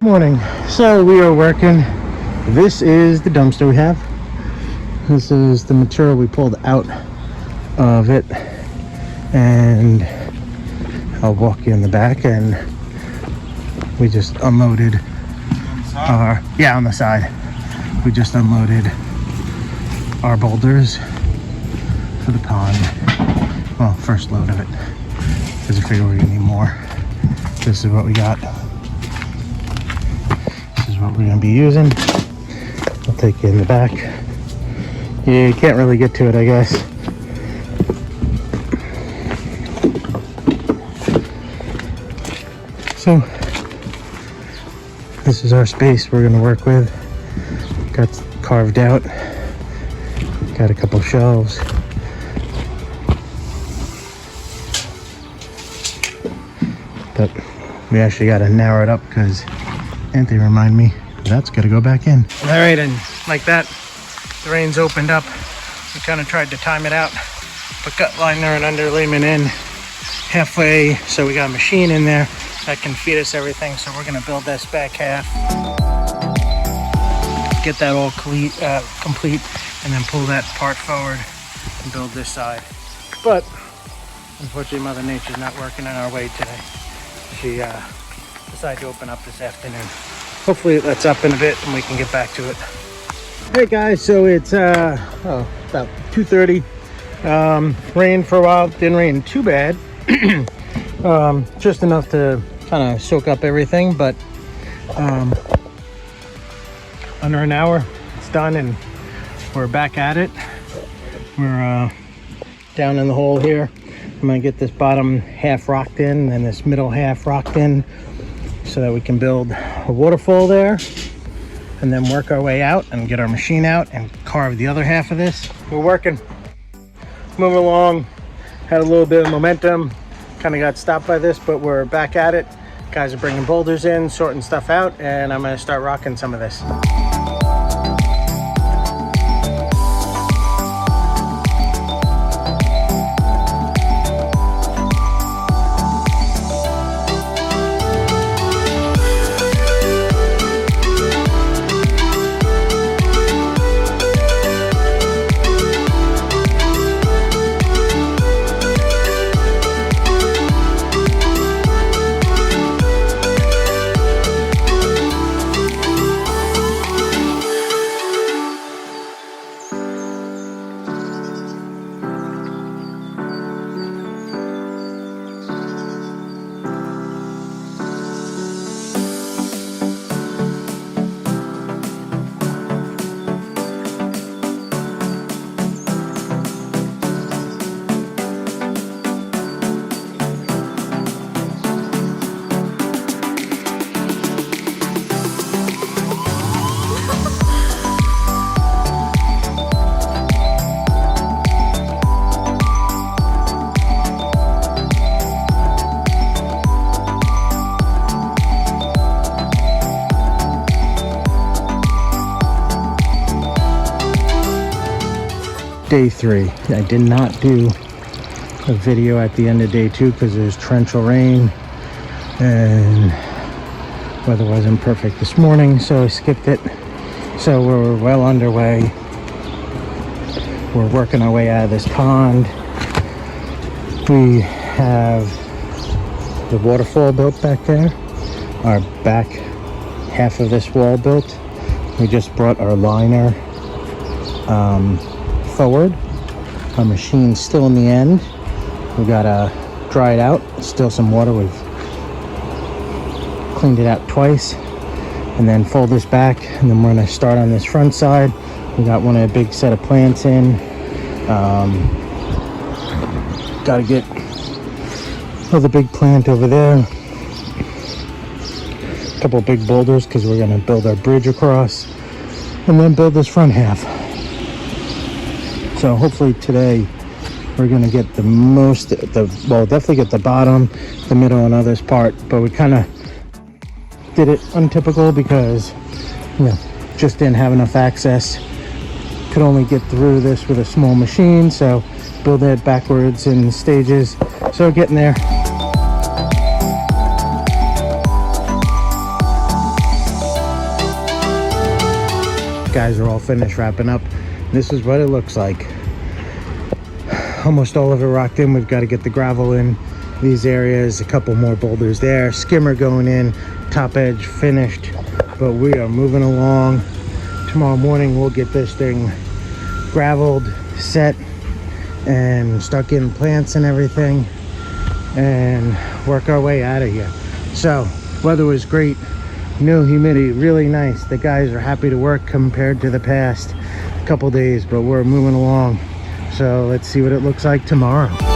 Morning. So we are working. This is the dumpster we have. This is the material we pulled out of it, and I'll walk you in the back. And we just unloaded our on the side. We just unloaded our boulders for the pond. Well, first load of it, because I figure we're gonna need more. This is what we got. What we're going to be using. I'll take you in the back. Yeah, you can't really get to it, I guess. So this is our space we're going to work with. Got carved out. Got a couple shelves. But we actually got to narrow it up because Anthony remind me that's got to go back in. All right, and like that, the rain's opened up. We kind of tried to time it out, put gut liner and underlayment in halfway, so we got a machine in there that can feed us everything. So we're gonna build this back half, get that all complete, and then pull that part forward and build this side. But unfortunately, Mother Nature's not working in our way today. She decided to open up this afternoon. Hopefully it lets up in a bit and we can get back to it. Hey guys, so it's about 2:30. Rained for a while. Didn't rain too bad. Just enough to kind of soak up everything, but under an hour it's done and we're back at it. We're down in the hole here. I'm gonna get this bottom half rocked in and this middle half rocked in, so that we can build a waterfall there and then work our way out and get our machine out and carve the other half of this. We're working, moving along, had a little bit of momentum, kind of got stopped by this, but we're back at it. Guys are bringing boulders in, sorting stuff out, and I'm gonna start rocking some of this. Day 3. I did not do a video at the end of day 2 because there's torrential rain and weather wasn't perfect this morning, so I skipped it. So we're well underway. We're working our way out of this pond. We have the waterfall built back there, our back half of this wall built. We just brought our liner forward. Our machine's still in the end. We gotta dry it out. Still some water. We've cleaned it out twice, and then fold this back, and then we're gonna start on this front side. We got one of the big set of plants in. Gotta get another big plant over there. A couple of big boulders because we're gonna build our bridge across, and then build this front half. So hopefully today we're gonna get the most, well, definitely get the bottom, the middle, and others part. But we kind of did it untypical because, you know, just didn't have enough access. Could only get through this with a small machine, so build it backwards in stages. So getting there. guys are all finished wrapping up. This is what it looks like. Almost all of it rocked in. We've got to get the gravel in these areas, a couple more boulders there, skimmer going in, top edge finished, but we are moving along. Tomorrow morning we'll get this thing graveled, set, and start getting plants and everything and work our way out of here. So weather was great, no humidity, really nice. The guys are happy to work compared to the past couple days, but we're moving along. So let's see what it looks like tomorrow.